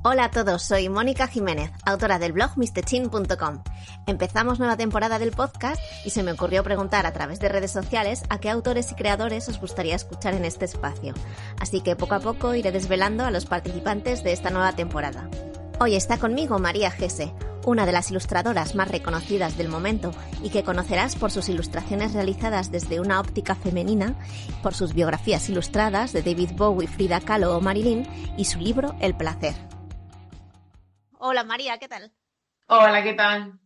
Hola a todos, soy Mónica Jiménez, autora del blog mrchin.com. Empezamos nueva temporada del podcast y se me ocurrió preguntar a través de redes sociales a qué autores y creadores os gustaría escuchar en este espacio. Así que poco a poco iré desvelando a los participantes de esta nueva temporada. Hoy está conmigo María Gese, una de las ilustradoras más reconocidas del momento y que conocerás por sus ilustraciones realizadas desde una óptica femenina, por sus biografías ilustradas de David Bowie, Frida Kahlo o Marilyn y su libro El placer. Hola María, ¿qué tal? Hola, ¿qué tal?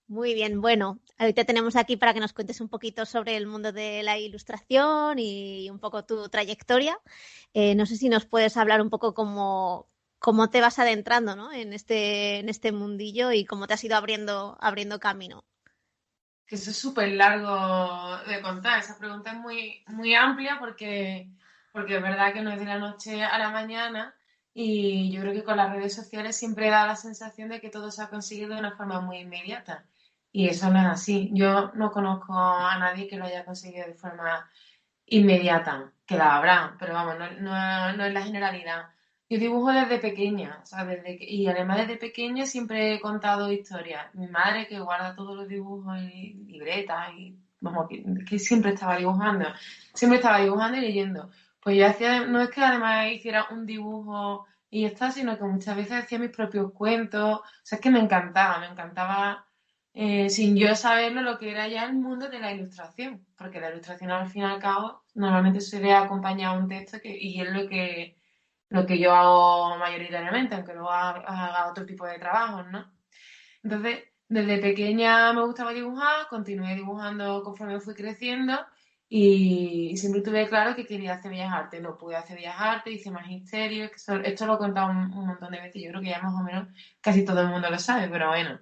Muy bien, bueno, hoy te tenemos aquí para que nos cuentes un poquito sobre el mundo de la ilustración y un poco tu trayectoria. No sé si nos puedes hablar un poco cómo te vas adentrando, ¿no? en este mundillo y cómo te has ido abriendo camino. Que eso es súper largo de contar. Esa pregunta es muy amplia porque es verdad que no es de la noche a la mañana y yo creo que con las redes sociales siempre da la sensación de que todo se ha conseguido de una forma muy inmediata. Y eso no es así. Yo no conozco a nadie que lo haya conseguido de forma inmediata, que la habrá, pero vamos, no es la generalidad. Yo dibujo desde pequeña, o sea, y además desde pequeña siempre he contado historias. Mi madre, que guarda todos los dibujos en libretas, y vamos, que siempre estaba dibujando y leyendo. Pues yo hacía, no es que además hiciera un dibujo y ya está, sino que muchas veces hacía mis propios cuentos, o sea, es que me encantaba sin yo saberlo lo que era ya el mundo de la ilustración, porque la ilustración al fin y al cabo normalmente suele acompañar un texto y es lo que yo hago mayoritariamente, aunque luego haga otro tipo de trabajos, ¿no? Entonces, desde pequeña me gustaba dibujar, continué dibujando conforme fui creciendo y siempre tuve claro que quería hacer bellas artes. No pude hacer bellas artes, hice magisterio, esto lo he contado un montón de veces, yo creo que ya más o menos casi todo el mundo lo sabe, pero bueno.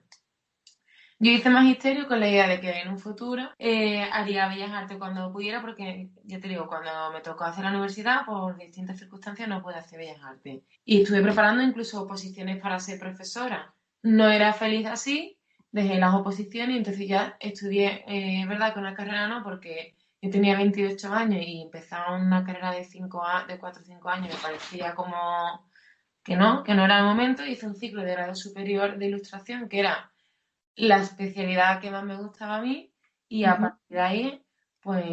Yo hice magisterio con la idea de que en un futuro haría bellas artes cuando pudiera, porque ya te digo, cuando me tocó hacer la universidad, por distintas circunstancias no pude hacer bellas artes. Y estuve preparando incluso oposiciones para ser profesora. No era feliz así, dejé las oposiciones y entonces ya estudié, es verdad que una carrera no, porque yo tenía 28 años y empezaba una carrera de 4 o 5 años, me parecía como que no era el momento. Hice un ciclo de grado superior de ilustración que era la especialidad que más me gustaba a mí y a Ujú. partir de ahí, pues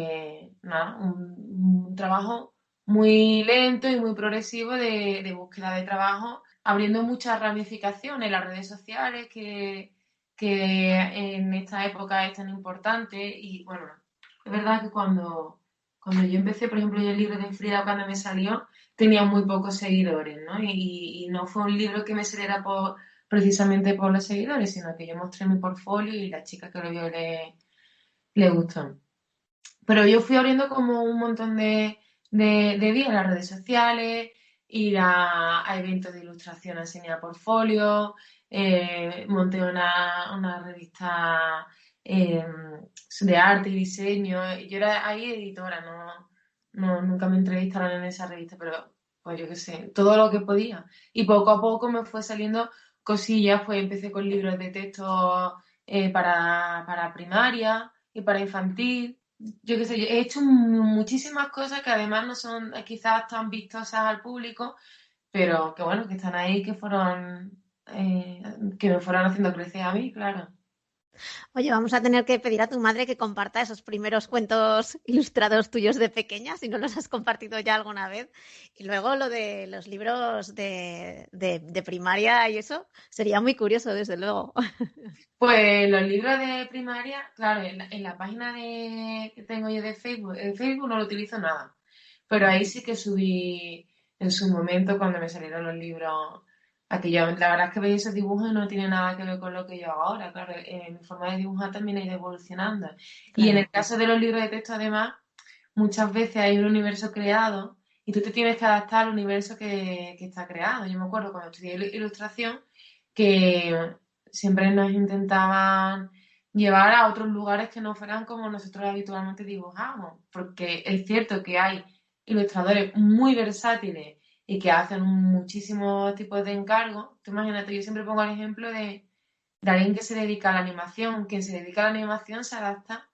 nada, un trabajo muy lento y muy progresivo de búsqueda de trabajo, abriendo muchas ramificaciones en las redes sociales que en esta época es tan importante y bueno, es verdad que cuando yo empecé, por ejemplo, yo el libro de Frida cuando me salió, tenía muy pocos seguidores, ¿no? Y no fue un libro que me saliera precisamente por los seguidores, sino que yo mostré mi portfolio y la chica que lo vio le gustó. Pero yo fui abriendo como un montón de vías en las redes sociales, ir a eventos de ilustración a enseñar portfolio, monté una revista eh, de arte y diseño. Yo era ahí editora, nunca me entrevistaron en esa revista, pero pues yo qué sé, todo lo que podía. Y poco a poco me fue saliendo cosillas, pues empecé con libros de texto para primaria y para infantil. Yo qué sé, yo he hecho muchísimas cosas que además no son quizás tan vistosas al público, pero que bueno, que están ahí, que me fueron haciendo crecer a mí, claro. Oye, vamos a tener que pedir a tu madre que comparta esos primeros cuentos ilustrados tuyos de pequeña, si no los has compartido ya alguna vez. Y luego lo de los libros de primaria y eso, sería muy curioso, desde luego. Pues los libros de primaria, claro, en la página que tengo yo de Facebook, en Facebook no lo utilizo nada, pero ahí sí que subí en su momento cuando me salieron los libros. Aquello, la verdad es que veis esos dibujos y no tiene nada que ver con lo que yo hago ahora, claro, mi forma de dibujar también ha ido evolucionando. Y en el Claro. caso de los libros de texto, además, muchas veces hay un universo creado y tú te tienes que adaptar al universo que está creado. Yo me acuerdo cuando estudié ilustración que siempre nos intentaban llevar a otros lugares que no fueran como nosotros habitualmente dibujamos, porque es cierto que hay ilustradores muy versátiles y que hacen muchísimos tipos de encargos. Tú imagínate, yo siempre pongo el ejemplo de alguien que se dedica a la animación. Quien se dedica a la animación se adapta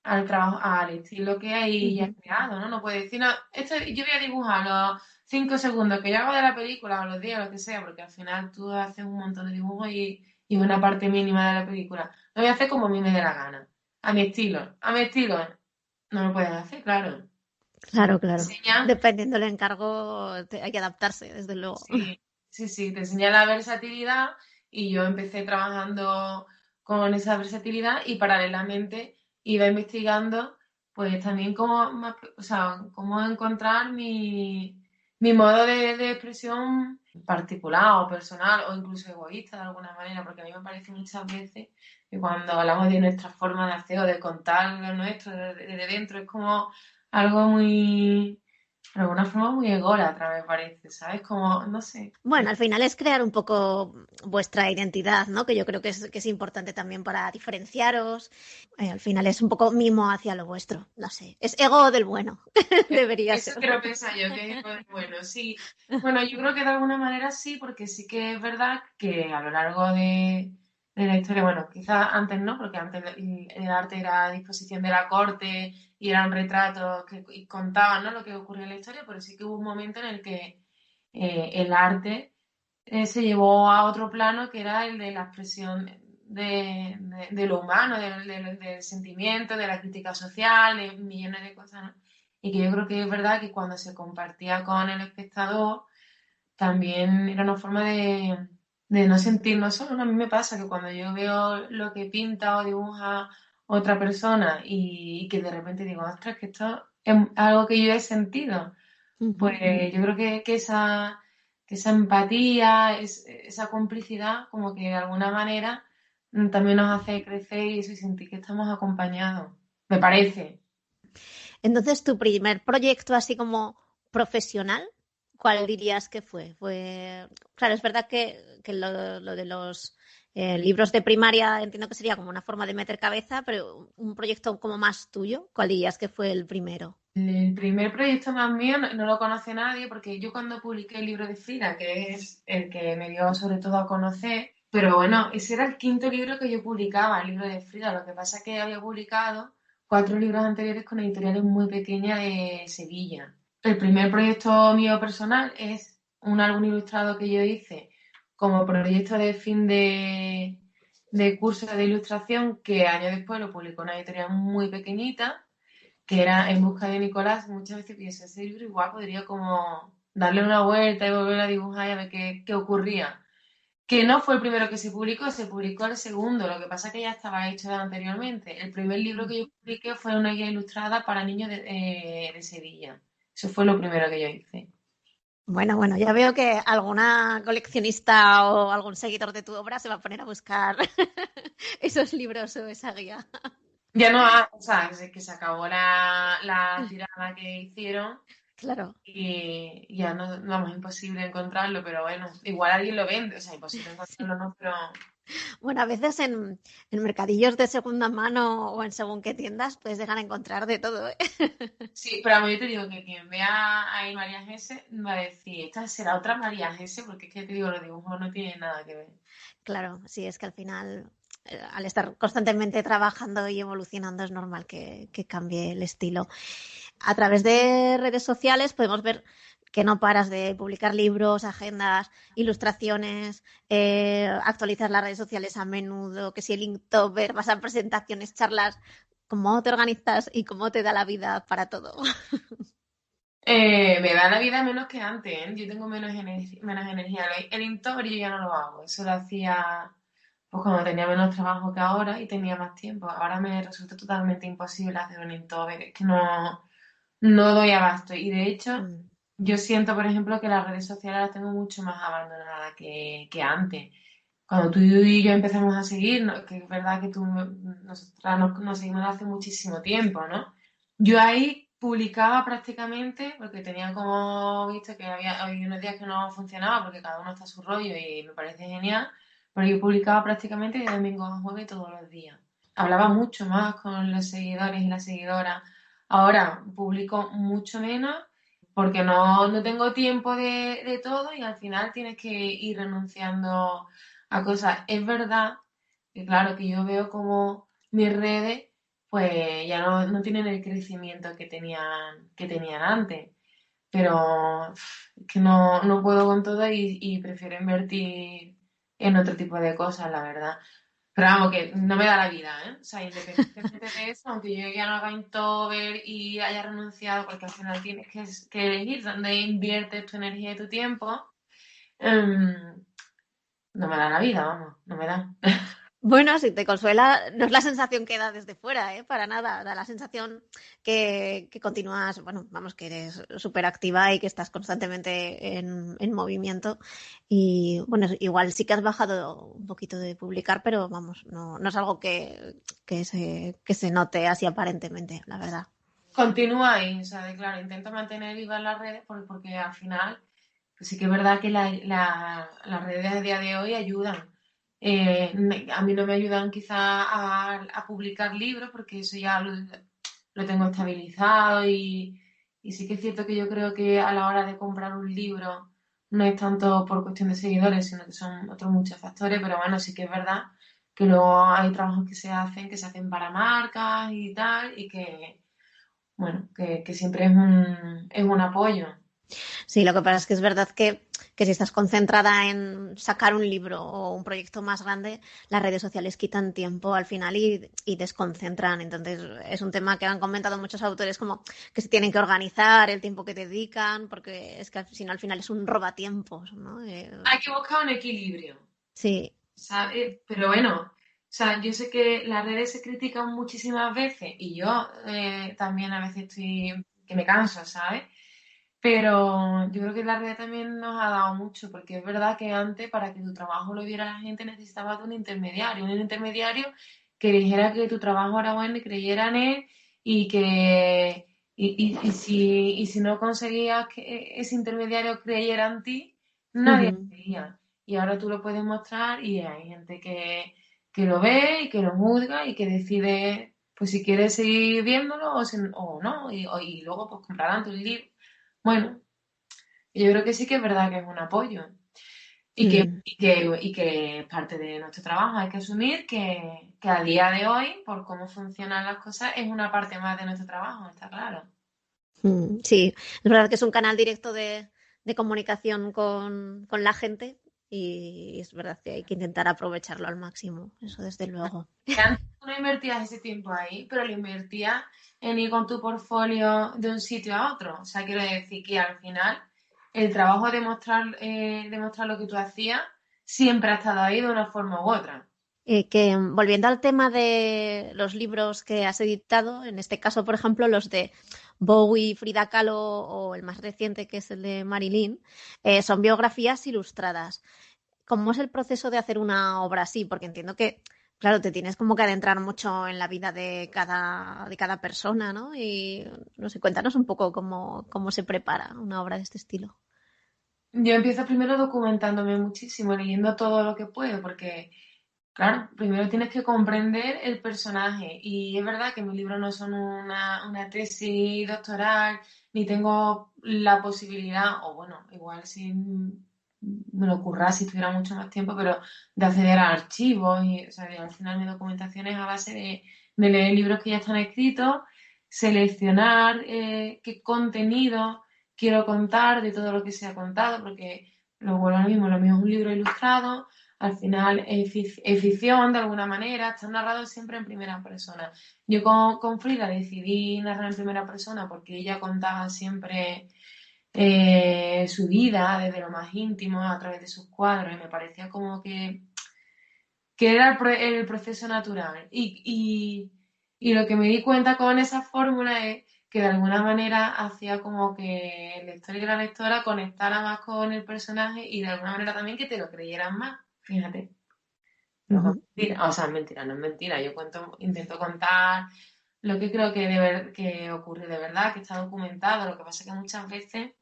al trabajo, al estilo que hay ya Ujú. creado, ¿no? No puedes decir, no, esto yo voy a dibujar los 5 segundos que yo hago de la película o los días, lo que sea, porque al final tú haces un montón de dibujos y una parte mínima de la película. Lo voy a hacer como a mí me dé la gana, a mi estilo. No lo puedes hacer, claro. Claro, claro. Enseña, Dependiendo del encargo, hay que adaptarse, desde luego. sí, sí, sí, te enseña la versatilidad y yo empecé trabajando con esa versatilidad y paralelamente iba investigando pues también cómo, o sea, cómo encontrar mi modo de expresión particular o personal o incluso egoísta de alguna manera, porque a mí me parece muchas veces que cuando hablamos de nuestra forma de hacer o de contar lo nuestro de dentro es como algo muy de alguna forma muy ególatra, me parece, ¿sabes? Como, no sé. Bueno, al final es crear un poco vuestra identidad, ¿no? Que yo creo que es importante también para diferenciaros. Al final es un poco mimo hacia lo vuestro, no sé. Es ego del bueno, debería Eso ser. quiero pensar yo, que es bueno, sí. Bueno, yo creo que de alguna manera sí, porque sí que es verdad que a lo largo de la historia, bueno, quizás antes no, porque antes el arte era a disposición de la corte y eran retratos que y contaban, ¿no? Lo que ocurría en la historia, pero sí que hubo un momento en el que el arte se llevó a otro plano que era el de la expresión de lo humano, del sentimiento, de la crítica social, de millones de cosas, ¿no? Y que yo creo que es verdad que cuando se compartía con el espectador, también era una forma de no sentirnos solos. A mí me pasa que cuando yo veo lo que pinta o dibuja otra persona y que de repente digo, ostras, que esto es algo que yo he sentido, Ujú. pues yo creo que esa empatía, esa complicidad, como que de alguna manera también nos hace crecer y eso, y sentir que estamos acompañados. Me parece. Entonces, tu primer proyecto así como profesional, ¿cuál dirías que fue? Claro, es verdad que lo de los libros de primaria entiendo que sería como una forma de meter cabeza, pero un proyecto como más tuyo, ¿cuál dirías que fue el primero? El primer proyecto más mío no lo conoce nadie porque yo cuando publiqué el libro de Frida, que es el que me dio sobre todo a conocer, pero bueno, ese era el quinto libro que yo publicaba, el libro de Frida. Lo que pasa es que había publicado 4 libros anteriores con editoriales muy pequeñas de Sevilla. El primer proyecto mío personal es un álbum ilustrado que yo hice como proyecto de fin de curso de ilustración que años después lo publicó una editorial muy pequeñita que era En busca de Nicolás. Muchas veces pienso, ese libro igual podría como darle una vuelta y volver a dibujar y a ver qué ocurría. Que no fue el primero que se publicó el segundo, lo que pasa es que ya estaba hecho anteriormente. El primer libro que yo publiqué fue una guía ilustrada para niños de Sevilla. Eso fue lo primero que yo hice. Bueno, bueno, ya veo que alguna coleccionista o algún seguidor de tu obra se va a poner a buscar esos libros o esa guía. Ya no, o sea, que se acabó la tirada que hicieron Claro. y ya no, vamos, es imposible encontrarlo, pero bueno, igual alguien lo vende, o sea, imposible encontrarlo, no, pero Bueno, a veces en mercadillos de segunda mano o en según qué tiendas puedes llegar a encontrar de todo, ¿eh? sí, pero a mí yo te digo que quien vea ahí María Gese va a decir, esta será otra María Gese, porque es que te digo, los dibujos no tienen nada que ver. Claro, sí, es que al final, al estar constantemente trabajando y evolucionando, es normal que cambie el estilo. A través de redes sociales podemos ver que no paras de publicar libros, agendas, ilustraciones, actualizas las redes sociales a menudo, que si el Inktober, vas a presentaciones, charlas, ¿cómo te organizas y cómo te da la vida para todo? Me da la vida menos que antes, ¿eh? Yo tengo menos energía. El Inktober yo ya no lo hago, eso lo hacía pues cuando tenía menos trabajo que ahora y tenía más tiempo. Ahora me resulta totalmente imposible hacer un Inktober, es que no doy abasto. Y de hecho, Mm. yo siento, por ejemplo, que las redes sociales las tengo mucho más abandonadas que antes. Cuando tú y yo empezamos a seguir, que es verdad que nosotras nos seguimos hace muchísimo tiempo, ¿no? Yo ahí publicaba prácticamente, porque tenía como visto que había unos días que no funcionaba, porque cada uno está a su rollo y me parece genial, pero yo publicaba prácticamente de domingo a jueves todos los días. Hablaba mucho más con los seguidores y las seguidoras. Ahora publico mucho menos porque no tengo tiempo de todo y al final tienes que ir renunciando a cosas. Es verdad que, claro, que yo veo como mis redes pues ya no tienen el crecimiento que tenían antes. Pero es que no puedo con todo y prefiero invertir en otro tipo de cosas, la verdad. Pero vamos, que no me da la vida, ¿eh? O sea, independientemente de eso, aunque yo ya no haga Inktober y haya renunciado, porque al final tienes que elegir dónde inviertes tu energía y tu tiempo, em, no me da la vida, vamos, no me da. Bueno, si te consuela, no es la sensación que da desde fuera, ¿eh? Para nada. Da la sensación que continúas, bueno, vamos, que eres súper activa y que estás constantemente en movimiento. Y bueno, igual sí que has bajado un poquito de publicar, pero vamos, no es algo que se note así aparentemente, la verdad. Continúa ahí, o sea, claro, intento mantener viva las redes porque al final, pues sí que es verdad que las redes a día de hoy ayudan. A mí no me ayudan quizá a publicar libros porque eso ya lo tengo estabilizado y sí que es cierto que yo creo que a la hora de comprar un libro no es tanto por cuestión de seguidores, sino que son otros muchos factores, pero bueno, sí que es verdad que luego hay trabajos que se hacen para marcas y tal, y que bueno, que siempre es un apoyo. Sí, lo que pasa es que es verdad que si estás concentrada en sacar un libro o un proyecto más grande, las redes sociales quitan tiempo al final y desconcentran. Entonces, es un tema que han comentado muchos autores como que se tienen que organizar el tiempo que dedican, porque es que si no al final es un robatiempos, ¿no? Hay que buscar un equilibrio, Sí. ¿sabes? Pero bueno, o sea, yo sé que las redes se critican muchísimas veces y yo también a veces estoy que me canso, ¿sabes? Pero yo creo que la red también nos ha dado mucho, porque es verdad que antes, para que tu trabajo lo viera la gente, necesitabas de un intermediario que dijera que tu trabajo era bueno y creyera en él, y que y si no conseguías que ese intermediario creyera en ti, nadie lo Ujú. creía. Y ahora tú lo puedes mostrar y hay gente que lo ve y que lo juzga y que decide pues si quieres seguir viéndolo o no, y luego pues comprarán tus libros. Bueno, yo creo que sí que es verdad que es un apoyo Mm. y que es parte de nuestro trabajo. Hay que asumir que a día de hoy, por cómo funcionan las cosas, es una parte más de nuestro trabajo, está claro. Sí, es verdad que es un canal directo de comunicación con la gente y es verdad que hay que intentar aprovecharlo al máximo, eso desde luego. Que antes tú no invertías ese tiempo ahí, pero lo invertías en ir con tu portfolio de un sitio a otro. O sea, quiero decir que al final el trabajo de mostrar lo que tú hacías siempre ha estado ahí de una forma u otra. Que volviendo al tema de los libros que has editado, en este caso, por ejemplo, los de Bowie, Frida Kahlo o el más reciente, que es el de Marilyn, son biografías ilustradas. ¿Cómo es el proceso de hacer una obra así? Porque entiendo que, claro, te tienes como que adentrar mucho en la vida de cada persona, ¿no? Y no sé, cuéntanos un poco cómo se prepara una obra de este estilo. Yo empiezo primero documentándome muchísimo, leyendo todo lo que puedo, porque claro, primero tienes que comprender el personaje y es verdad que mis libros no son una tesis doctoral, ni tengo la posibilidad, o bueno, igual si me lo ocurra si tuviera mucho más tiempo, pero de acceder a archivos y, o sea, al final mi documentación es a base de leer libros que ya están escritos, seleccionar qué contenido quiero contar de todo lo que se ha contado, porque lo mismo, lo mío es un libro ilustrado. Al final es ficción de alguna manera, está narrado siempre en primera persona. Yo con Frida decidí narrar en primera persona porque ella contaba siempre su vida desde lo más íntimo a través de sus cuadros y me parecía como que era el proceso natural. Y lo que me di cuenta con esa fórmula es que de alguna manera hacía como que el lector y la lectora conectara más con el personaje y de alguna manera también que te lo creyeran más. Fíjate. No es Ujú. mentira, o sea, es mentira, no es mentira. Yo intento contar lo que creo que ocurre de verdad, que está documentado. Lo que pasa es que muchas veces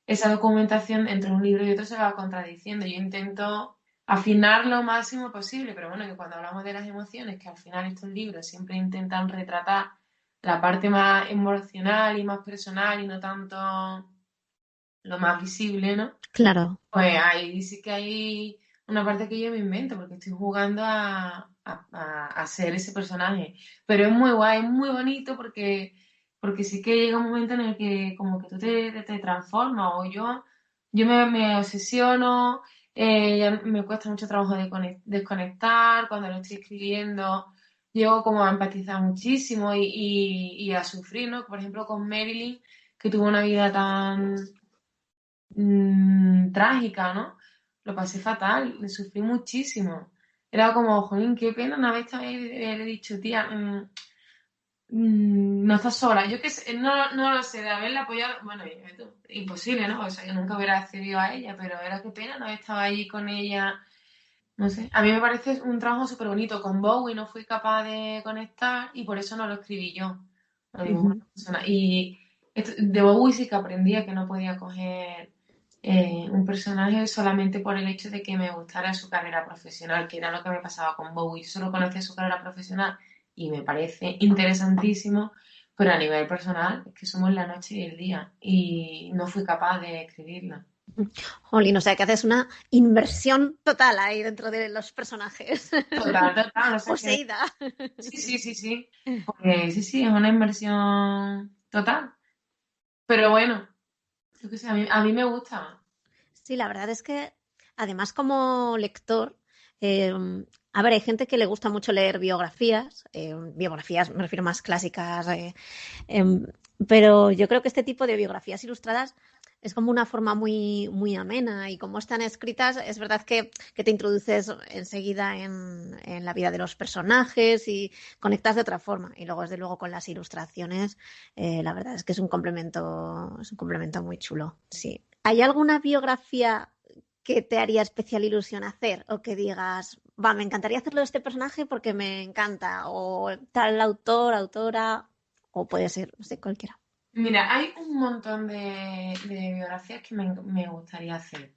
esa documentación entre un libro y otro se va contradiciendo. Yo intento afinar lo máximo posible, pero bueno, que cuando hablamos de las emociones, que al final estos libros siempre intentan retratar la parte más emocional y más personal y no tanto lo más visible, ¿no? Claro. Pues ahí sí que hay una parte que yo me invento, porque estoy jugando a ser ese personaje. Pero es muy guay, es muy bonito porque sí que llega un momento en el que como que tú te transformas, o yo me obsesiono, ya me cuesta mucho trabajo desconectar cuando lo estoy escribiendo. Llego como a empatizar muchísimo y a sufrir, ¿no? Por ejemplo, con Marilyn, que tuvo una vida tan trágica, ¿no? Lo pasé fatal, le sufrí muchísimo. Era como, jolín, qué pena una vez también le he dicho, tía, no estás sola. Yo que sé, no lo sé, de haberla apoyado, bueno, imposible, ¿no? O sea, yo nunca hubiera accedido a ella, pero era qué pena no estaba allí con ella, no sé. A mí me parece un trabajo súper bonito. Con Bowie no fui capaz de conectar y por eso no lo escribí yo. Lo dibujó Ujú. otra persona. Y de Bowie sí que aprendía que no podía coger un personaje solamente por el hecho de que me gustara su carrera profesional, que era lo que me pasaba con Bowie. Yo solo conocía su carrera profesional y me parece interesantísimo, pero a nivel personal es que somos la noche y el día y no fui capaz de escribirla. Jolín, o sea que haces una inversión total ahí dentro de los personajes. Total, total, o sea que Poseída. sí, sí, sí, sí. Porque sí, sí, es una inversión total. Pero bueno, yo qué sé, a mí me gusta. Sí, la verdad es que además como lector, eh, a ver, hay gente que le gusta mucho leer biografías, biografías me refiero más clásicas, em, pero yo creo que este tipo de biografías ilustradas es como una forma muy, muy amena y como están escritas, es verdad que te introduces enseguida en la vida de los personajes y conectas de otra forma. Y luego, desde luego, con las ilustraciones, la verdad es que es un complemento muy chulo. Sí. ¿Hay alguna biografía que te haría especial ilusión hacer o que digas, va, me encantaría hacerlo de este personaje porque me encanta, o tal autor, autora, o puede ser, no sé, cualquiera? Mira, hay un montón de biografías que me gustaría hacer.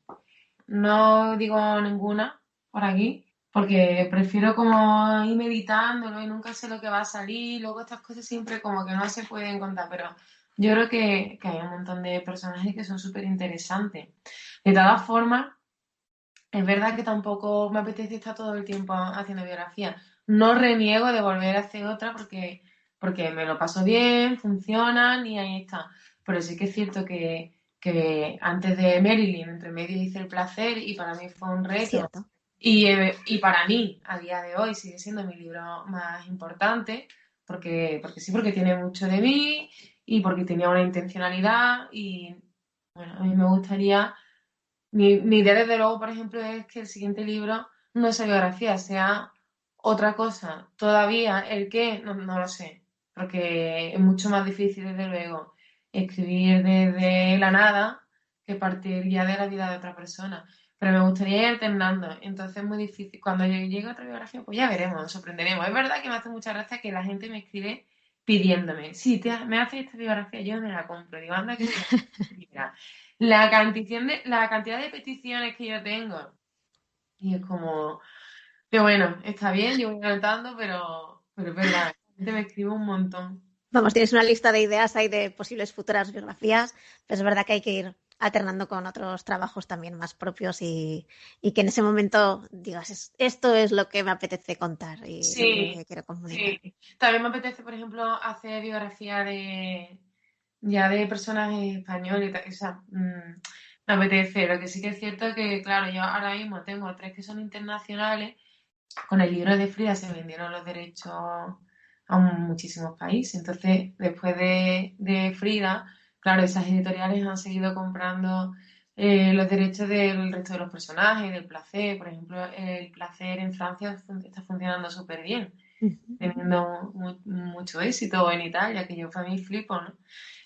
No digo ninguna por aquí, porque prefiero como ir meditándolo y nunca sé lo que va a salir. Luego estas cosas siempre como que no se pueden contar, pero yo creo que hay un montón de personajes que son súper interesantes. De todas formas, es verdad que tampoco me apetece estar todo el tiempo haciendo biografía. No reniego de volver a hacer otra porque me lo paso bien, funcionan y ahí está. Pero sí que es cierto que antes de Marilyn, entre medio hice El placer y para mí fue un reto. Cierto. Y para mí, a día de hoy, sigue siendo mi libro más importante porque sí, porque tiene mucho de mí y porque tenía una intencionalidad y bueno, a mí me gustaría mi idea, desde luego, por ejemplo, es que el siguiente libro no sea biografía, sea otra cosa. Todavía el qué, no lo sé, porque es mucho más difícil, desde luego, escribir desde la nada que partir ya de la vida de otra persona. Pero me gustaría ir alternando, entonces es muy difícil. Cuando llegue otra biografía, pues ya veremos, nos sorprenderemos. Es verdad que me hace mucha gracia que la gente me escribe pidiéndome, sí, me hace esta biografía, yo me la compro. Digo, anda, que mira. La cantidad de peticiones que yo tengo. Y es como, que bueno, está bien, yo voy anotando, pero es verdad, la gente me escribe un montón. Vamos, tienes una lista de ideas ahí de posibles futuras biografías, pero es verdad que hay que ir alternando con otros trabajos también más propios y que en ese momento digas, esto es lo que me apetece contar y lo Sí, que quiero comunicar". sí. También me apetece, por ejemplo, hacer biografía ya de personajes españoles. O sea, me apetece. Lo que sí que es cierto que, claro, yo ahora mismo tengo tres que son internacionales. Con el libro de Frida se vendieron los derechos a muchísimos países. Entonces, después de Frida, claro, esas editoriales han seguido comprando los derechos del resto de los personajes, del placer. Por ejemplo, el placer en Francia está funcionando súper bien, Ujú. teniendo mucho éxito en Italia, que yo para mí flipo, ¿no?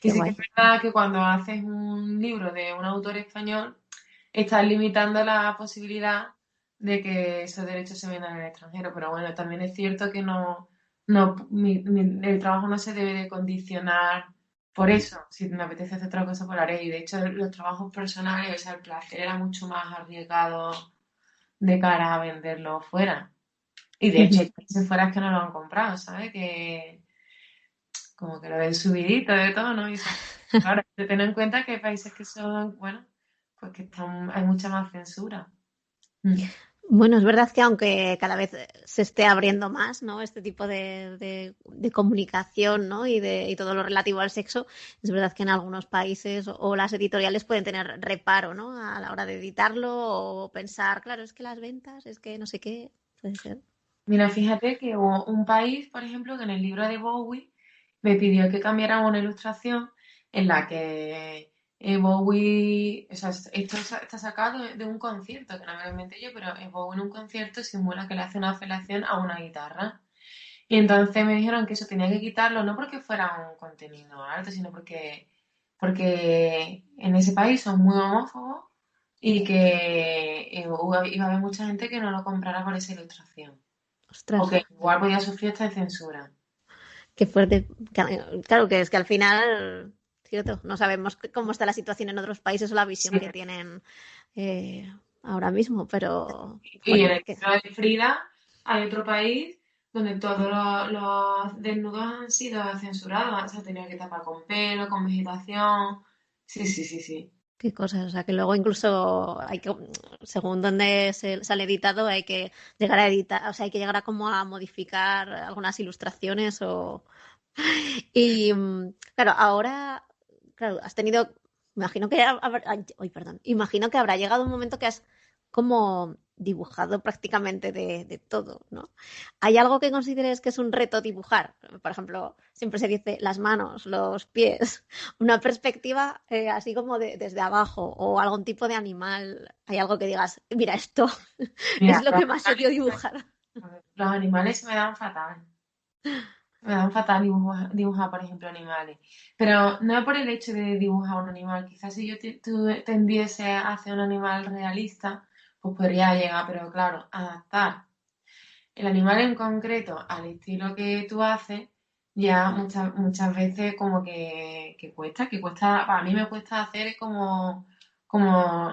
Y Qué sí que es guay. verdad que cuando haces un libro de un autor español, estás limitando la posibilidad de que esos derechos se vendan en el extranjero. Pero bueno, también es cierto que el trabajo no se debe de condicionar por eso. Si me apetece hacer otra cosa, pues lo haré. Y de hecho, los trabajos personales, o sea, el placer era mucho más arriesgado de cara a venderlo fuera. Y de hecho, hay países fuera que no lo han comprado, ¿sabes? Que como que lo ven subidito de todo, ¿no? Y esas cosas. Claro, hay que tener en cuenta que hay países que son, bueno, pues que hay mucha más censura. Mm. Bueno, es verdad que aunque cada vez se esté abriendo más, ¿no? Este tipo de comunicación, ¿no? Y todo lo relativo al sexo, es verdad que en algunos países o las editoriales pueden tener reparo, ¿no? A la hora de editarlo o pensar, claro, es que las ventas, es que no sé qué, puede ser. Mira, fíjate que hubo un país, por ejemplo, que en el libro de Bowie me pidió que cambiara una ilustración en la que Bowie, o sea, esto está sacado de un concierto, que no me lo inventé yo, pero Bowie en un concierto simula que le hace una felación a una guitarra. Y entonces me dijeron que eso tenía que quitarlo, no porque fuera un contenido alto, sino porque en ese país son muy homófobos y que iba a haber mucha gente que no lo comprara por esa ilustración. O Ostras, que igual podía sufrir esta de censura. qué fuerte. Claro que es que al final, cierto, no sabemos cómo está la situación en otros países o la visión Sí. que tienen eh, ahora mismo, pero, Y en jolín, el libro de Frida hay otro país donde todos los desnudos han sido censurados. Se ha tenido que tapar con pelo, con vegetación. Sí, sí, sí, sí. qué cosas, o sea, que luego incluso hay que, según donde se sale editado, hay que llegar a editar, o sea, hay que llegar a como a modificar algunas ilustraciones o... Y claro, ahora, claro, has tenido, imagino que, ay, perdón, imagino que habrá llegado un momento que has como dibujado prácticamente de todo, ¿no? ¿Hay algo que consideres que es un reto dibujar? Por ejemplo, siempre se dice las manos, los pies, una perspectiva así como desde abajo o algún tipo de animal. ¿Hay algo que digas, mira, esto es Mira, lo que más odio dibujar? los animales se me dan fatal. Me dan fatal dibujar, por ejemplo, animales. Pero no por el hecho de dibujar un animal. Quizás si yo tendiese a hacer un animal realista, pues podría llegar, pero claro, adaptar el animal en concreto al estilo que tú haces, ya muchas veces como que cuesta, para mí me cuesta hacer como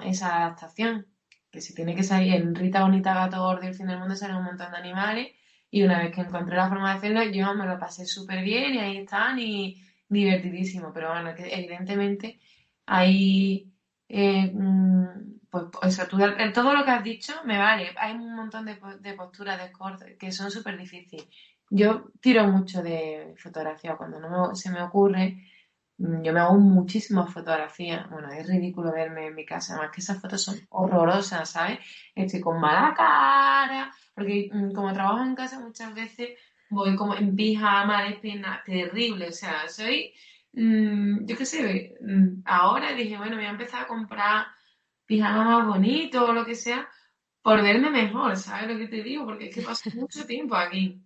esa adaptación, que si tiene que salir en Rita Bonita Gato Gordo y el fin del mundo salen un montón de animales y una vez que encontré la forma de hacerlo yo me lo pasé súper bien y ahí están y divertidísimo, pero bueno, que evidentemente hay pues eso, todo lo que has dicho me vale. Hay un montón de posturas de corte que son súper difíciles. Yo tiro mucho de fotografía cuando se me ocurre. Yo me hago muchísimas fotografías. Bueno, es ridículo verme en mi casa. Además que esas fotos son horrorosas, ¿sabes? Estoy con mala cara. Porque como trabajo en casa muchas veces voy como en pijama, despeinada, terrible. O sea, yo qué sé, ahora dije, bueno, voy a empezar a comprar pijama más bonito o lo que sea, por verme mejor, ¿sabes lo que te digo? Porque es que paso mucho tiempo aquí.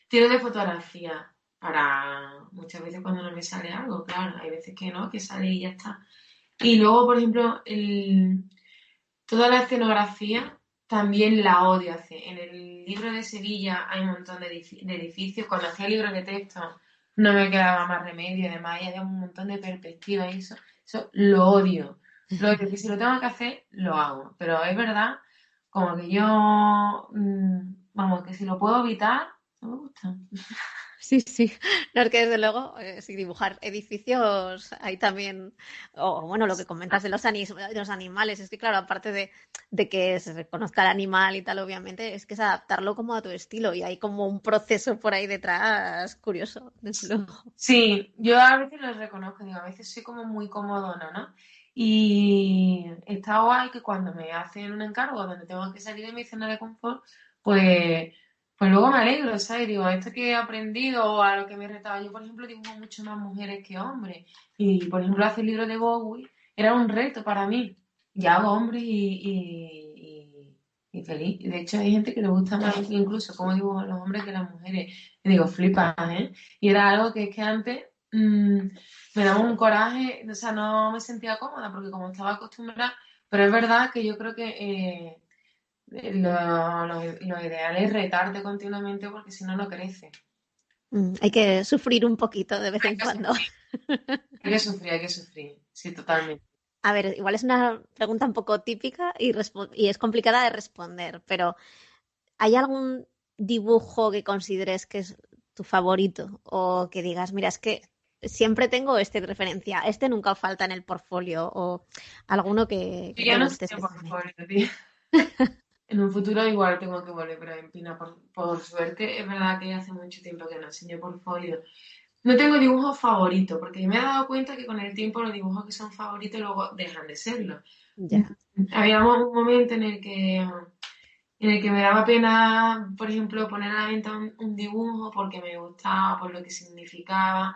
Tiro de fotografía para muchas veces cuando no me sale algo, claro, hay veces que no, que sale y ya está. Y luego, por ejemplo, toda la escenografía también la odio hacer. En el libro de Sevilla hay un montón de edificios. Cuando hacía libros de texto no me quedaba más remedio, además había un montón de perspectivas y eso lo odio. Lo odio, que si lo tengo que hacer, lo hago. Pero es verdad, como que yo, vamos, que si lo puedo evitar, no me gusta. Sí, sí. No, es que desde luego, sí, dibujar edificios, hay también, o bueno, lo que comentas de de los animales, es que claro, aparte de que se reconozca el animal y tal, obviamente, es que es adaptarlo como a tu estilo y hay como un proceso por ahí detrás curioso, desde luego. Sí, yo a veces lo reconozco, digo, a veces soy como muy comodona, ¿no? Y está guay que cuando me hacen un encargo donde tengo que salir de mi zona de confort, pues, pues luego me alegro, ¿sabes? Digo, esto que he aprendido o a lo que me he retado, yo por ejemplo dibujo mucho más mujeres que hombres. Y por ejemplo hacer el libro de Bowie era un reto para mí. Ya hago hombres y feliz. De hecho hay gente que le gusta más incluso cómo dibujan los hombres que las mujeres. Y digo, flipa, ¿eh? Y era algo que es que antes me daba un coraje, o sea, no me sentía cómoda porque como estaba acostumbrada, pero es verdad que yo creo que lo ideal es retarte continuamente porque si no, no crece. Hay que sufrir un poquito de vez Hay en que cuando. sufrir, hay que sufrir, sí, totalmente. A ver, igual es una pregunta un poco típica y es complicada de responder, pero ¿hay algún dibujo que consideres que es tu favorito? O que digas, mira, es que siempre tengo este de referencia, este nunca falta en el portfolio, o alguno Yo que te ya no sé guste por especialmente. favor, tío. En un futuro igual tengo que volver, pero en Pina, por suerte, es verdad que hace mucho tiempo que no enseño portfolio. No tengo dibujos favoritos, porque me he dado cuenta que con el tiempo los dibujos que son favoritos luego dejan de serlo. Ya. Había un momento en el que me daba pena, por ejemplo, poner a la venta un dibujo porque me gustaba, por lo que significaba.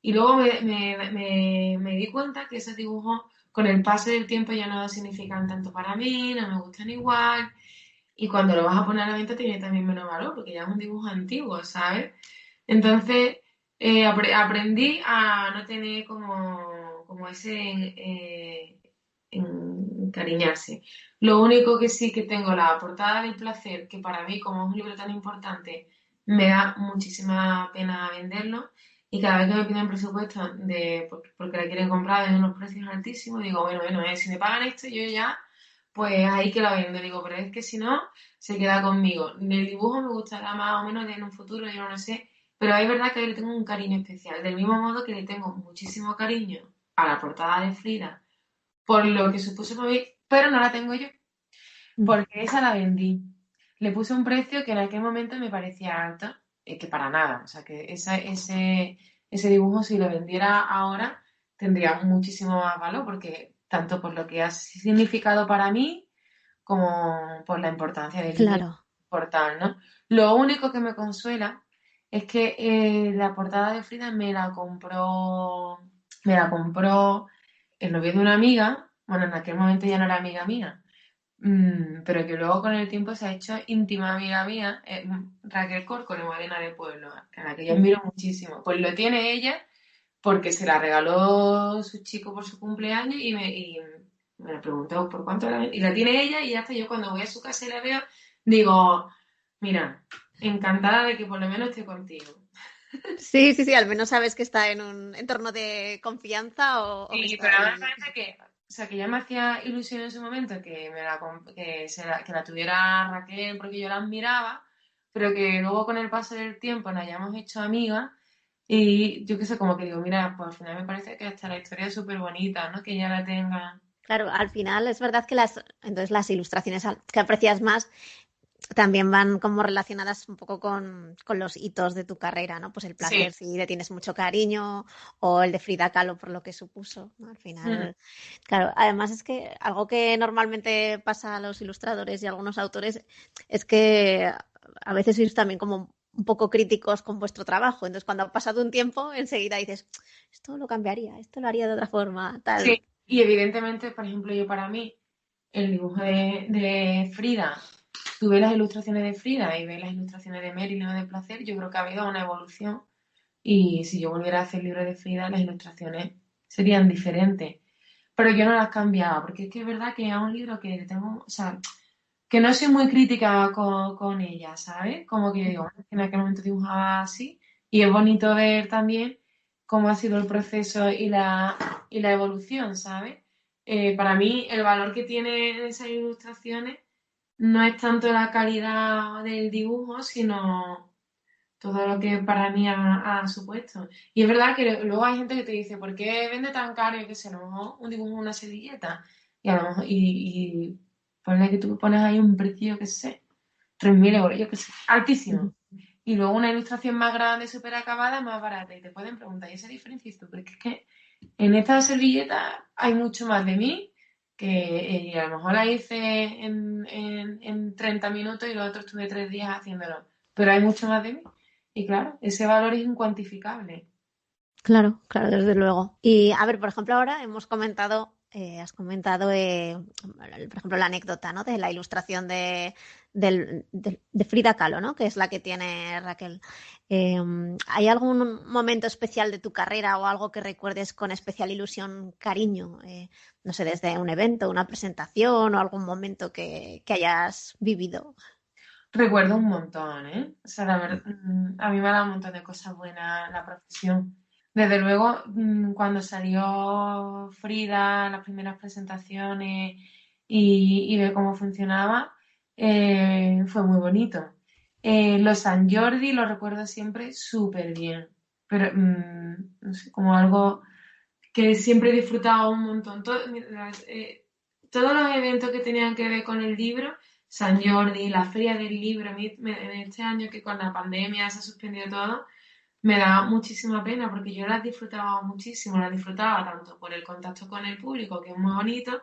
Y luego me di cuenta que esos dibujos con el paso del tiempo ya no significan tanto para mí, no me gustan igual. Y cuando lo vas a poner a la venta tiene también menos valor porque ya es un dibujo antiguo, ¿sabes? Entonces aprendí a no tener como ese encariñarse. Lo único que sí que tengo la portada del placer, que para mí, como es un libro tan importante, me da muchísima pena venderlo. Y cada vez que me piden presupuesto porque la quieren comprar en unos precios altísimos, digo, bueno, si me pagan esto, yo ya, pues ahí que la vendo. Digo, pero es que si no, se queda conmigo. El dibujo me gustará más o menos en un futuro, yo no lo sé, pero es verdad que le tengo un cariño especial. Del mismo modo que le tengo muchísimo cariño a la portada de Frida, por lo que supuso para mí, pero no la tengo yo, porque esa la vendí. Le puse un precio que en aquel momento me parecía alto, que para nada. O sea, que ese dibujo, si lo vendiera ahora, tendría muchísimo más valor, porque tanto por lo que ha significado para mí, como por la importancia del libro Claro. por tal, ¿no? Lo único que me consuela es que la portada de Frida me la compró el novio de una amiga, bueno, en aquel momento ya no era amiga mía, pero que luego con el tiempo se ha hecho íntima amiga mía, Raquel Corco, de Modena de Pueblo, a la que yo admiro muchísimo. Pues lo tiene ella porque se la regaló su chico por su cumpleaños y me la preguntó por cuánto la y la tiene ella y hasta yo cuando voy a su casa y la veo, digo, mira, encantada de que por lo menos esté contigo. Sí, sí, sí, al menos sabes que está en un entorno de confianza o que Sí, está pero ahora me ahí. parece que, o sea, que ya me hacía ilusión en su momento que la tuviera Raquel porque yo la admiraba, pero que luego con el paso del tiempo nos hayamos hecho amigas y yo qué sé, como que digo, mira, pues al final me parece que hasta la historia es súper bonita, ¿no? Que ella la tenga. Claro, al final es verdad que entonces las ilustraciones que aprecias más también van como relacionadas un poco con los hitos de tu carrera, ¿no? Pues el Sí. placer si le tienes mucho cariño o el de Frida Kahlo por lo que supuso, ¿no? Al Mm. final, claro, además es que algo que normalmente pasa a los ilustradores y a algunos autores es que a veces sois también como un poco críticos con vuestro trabajo. Entonces, cuando ha pasado un tiempo, enseguida dices, esto lo cambiaría, esto lo haría de otra forma, tal. Sí, y evidentemente, por ejemplo, yo para mí, el dibujo de Frida, tú ves las ilustraciones de Frida y ves las ilustraciones de Marilyn o de Placer, yo creo que ha habido una evolución. Y si yo volviera a hacer el libro de Frida, las ilustraciones serían diferentes. Pero yo no las cambiaba, porque es que es verdad que es un libro que tengo, o sea, que no soy muy crítica con ella, ¿sabes? Como que digo, bueno, en aquel momento dibujaba así, y es bonito ver también cómo ha sido el proceso y la evolución, ¿sabes? Para mí, el valor que tienen esas ilustraciones no es tanto la calidad del dibujo, sino todo lo que para mí ha supuesto. Y es verdad que luego hay gente que te dice, ¿por qué vende tan caro? Yo qué sé, a lo mejor un dibujo, una servilleta. Y a lo mejor, y ponle que tú pones ahí un precio, yo qué sé, 3.000 euros, yo qué sé, altísimo. Y luego una ilustración más grande, súper acabada, más barata. Y te pueden preguntar, ¿y esa diferencia? Y tú, porque es que en esta servilleta hay mucho más de mí, que a lo mejor la hice en 30 minutos y los otros estuve 3 días haciéndolo. Pero hay mucho más de mí. Y claro, ese valor es incuantificable. Claro, claro, desde luego. Y a ver, por ejemplo, ahora has comentado, por ejemplo, la anécdota, ¿no? De la ilustración de Frida Kahlo, ¿no? Que es la que tiene Raquel. Eh, ¿Hay algún momento especial de tu carrera o algo que recuerdes con especial ilusión, cariño? No sé, desde un evento, una presentación o algún momento que hayas vivido. Recuerdo un montón, ¿eh? O sea, la verdad, a mí me ha dado un montón de cosas buenas la profesión. Desde luego, cuando salió Frida, las primeras presentaciones y ver cómo funcionaba, fue muy bonito. Los San Jordi lo recuerdo siempre súper bien, pero no sé, como algo que siempre he disfrutado un montón. Todos los eventos que tenían que ver con el libro San Jordi, la feria del libro. A mí, este año que con la pandemia se ha suspendido todo, me da muchísima pena porque yo las disfrutaba muchísimo, las disfrutaba tanto por el contacto con el público, que es muy bonito,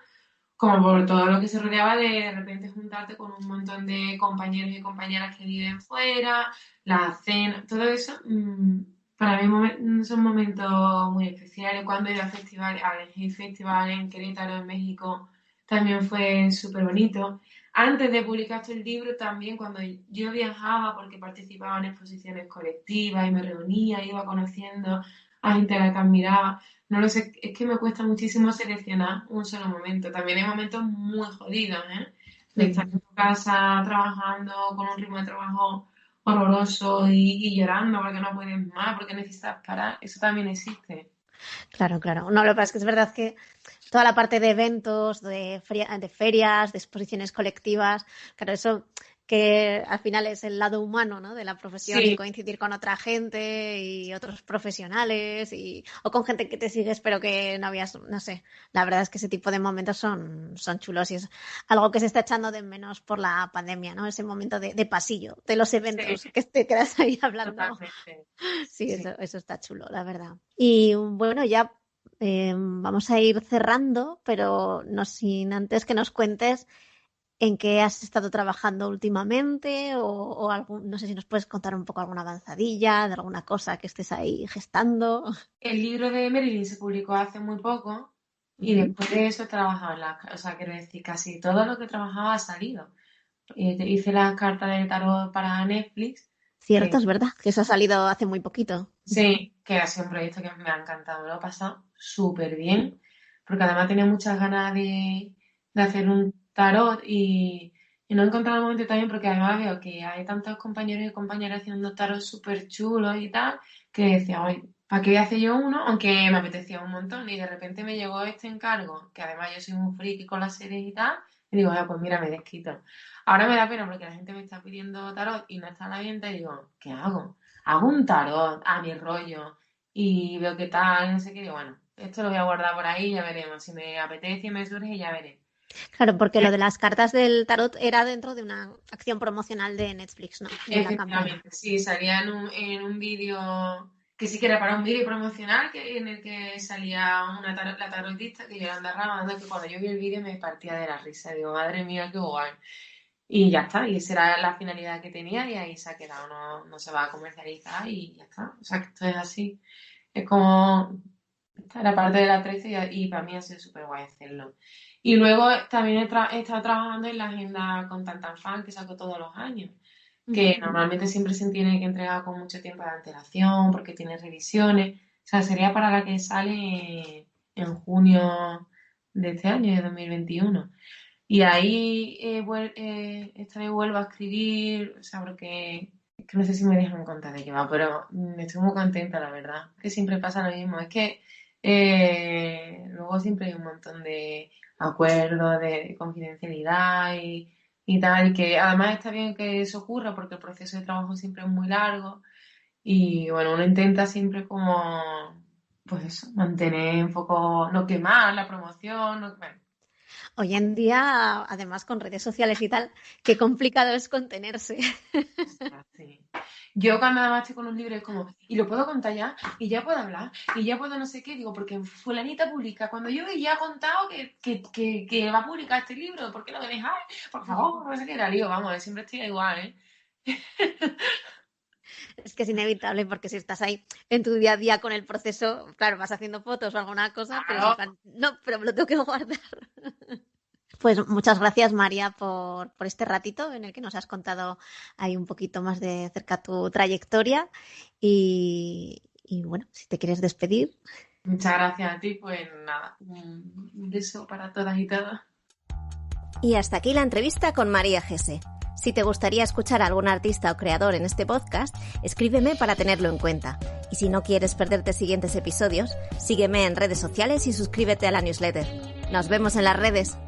como por todo lo que se rodeaba de repente juntarte con un montón de compañeros y compañeras que viven fuera, la cena, todo eso, para mí son momentos muy especiales. Cuando he ido a festivales, al Festival en Querétaro, en México, también fue súper bonito. Antes de publicar este libro, también cuando yo viajaba, porque participaba en exposiciones colectivas y me reunía, iba conociendo a gente a la que admiraba. No lo sé, es que me cuesta muchísimo seleccionar un solo momento. También hay momentos muy jodidos, ¿eh? De estar en tu casa trabajando con un ritmo de trabajo horroroso y llorando porque no puedes más, porque necesitas parar. Eso también existe. Claro, claro. No, lo que pasa es que es verdad que toda la parte de eventos, de ferias, de exposiciones colectivas, claro, eso que al final es el lado humano, ¿no?, de la profesión, y Sí, coincidir con otra gente y otros profesionales o con gente que te sigues pero que no habías, no sé, la verdad es que ese tipo de momentos son chulos y es algo que se está echando de menos por la pandemia, ¿no? Ese momento de pasillo, de los sí, eventos, que te quedas ahí hablando. totalmente. Sí, Sí. eso está chulo, la verdad. Y bueno, ya vamos a ir cerrando, pero no sin antes que nos cuentes en qué has estado trabajando últimamente o algún, no sé si nos puedes contar un poco alguna avanzadilla de alguna cosa que estés ahí gestando. El libro de Marilyn se publicó hace muy poco y Ujú. después de eso he trabajado o sea, quiero decir, casi todo lo que trabajaba ha salido. Hice las cartas de tarot para Netflix, Cierto, que es verdad, que eso ha salido hace muy poquito. sí, que ha sido un proyecto que me ha encantado, me lo he pasado súper bien, porque además tenía muchas ganas de hacer un tarot y no he encontrado el momento también porque además veo que hay tantos compañeros y compañeras haciendo tarot súper chulos y tal, que decía, oye, ¿para qué voy a hacer yo uno? Aunque me apetecía un montón y de repente me llegó este encargo, que además yo soy un friki con las series y tal, y digo, pues mira, me desquito. Ahora me da pena porque la gente me está pidiendo tarot y no está a la venta y digo, ¿qué hago? Hago un tarot a mi rollo y veo qué tal, no sé qué, digo, bueno, esto lo voy a guardar por ahí y ya veremos. Si me apetece y me surge, ya veré. Claro, porque lo de las cartas del tarot era dentro de una acción promocional de Netflix, ¿no? De la campaña. Efectivamente, sí, salía en un vídeo que sí que era para un vídeo promocional en el que salía la tarotista que Yolanda Ramos, que cuando yo vi el vídeo me partía de la risa, digo, madre mía, qué guay. Y ya está, y esa era la finalidad que tenía y ahí se ha quedado, no se va a comercializar y ya está. O sea, que esto es así. Es como, esta era parte de la 13 y para mí ha sido súper guay hacerlo. Y luego también he estado trabajando en la agenda con Tantanfan que saco todos los años, que Ujú. normalmente siempre se tiene que entregar con mucho tiempo de antelación porque tiene revisiones. O sea, sería para la que sale en junio de este año, de 2021. Y ahí esta vez vuelvo a escribir, o sea, porque es que no sé si me dejan contar de qué va, pero estoy muy contenta, la verdad. Que siempre pasa lo mismo. Es que luego siempre hay un montón de acuerdos, de confidencialidad y tal, y que además está bien que eso ocurra porque el proceso de trabajo siempre es muy largo y bueno, uno intenta siempre como, pues eso, mantener un poco, no quemar la promoción, bueno, Hoy en día, además con redes sociales y tal, qué complicado es contenerse. ostras, sí. Yo cuando además estoy con un libro es como, y lo puedo contar ya, y ya puedo hablar, y ya puedo no sé qué, digo, porque fulanita publica, cuando yo ya he contado que va a publicar este libro, ¿por qué lo dejáis? Por favor, no sé qué, la lío, vamos, siempre estoy igual, ¿eh? Es que es inevitable porque si estás ahí en tu día a día con el proceso, claro, vas haciendo fotos o alguna cosa, pero es en Claro, plan, no, pero me lo tengo que guardar. Pues muchas gracias, María, por este ratito en el que nos has contado ahí un poquito más de cerca tu trayectoria. Y bueno, si te quieres despedir. muchas gracias a ti, pues nada, un beso para todas y todos. Y hasta aquí la entrevista con María Gese. Si te gustaría escuchar a algún artista o creador en este podcast, escríbeme para tenerlo en cuenta. Y si no quieres perderte siguientes episodios, sígueme en redes sociales y suscríbete a la newsletter. Nos vemos en las redes.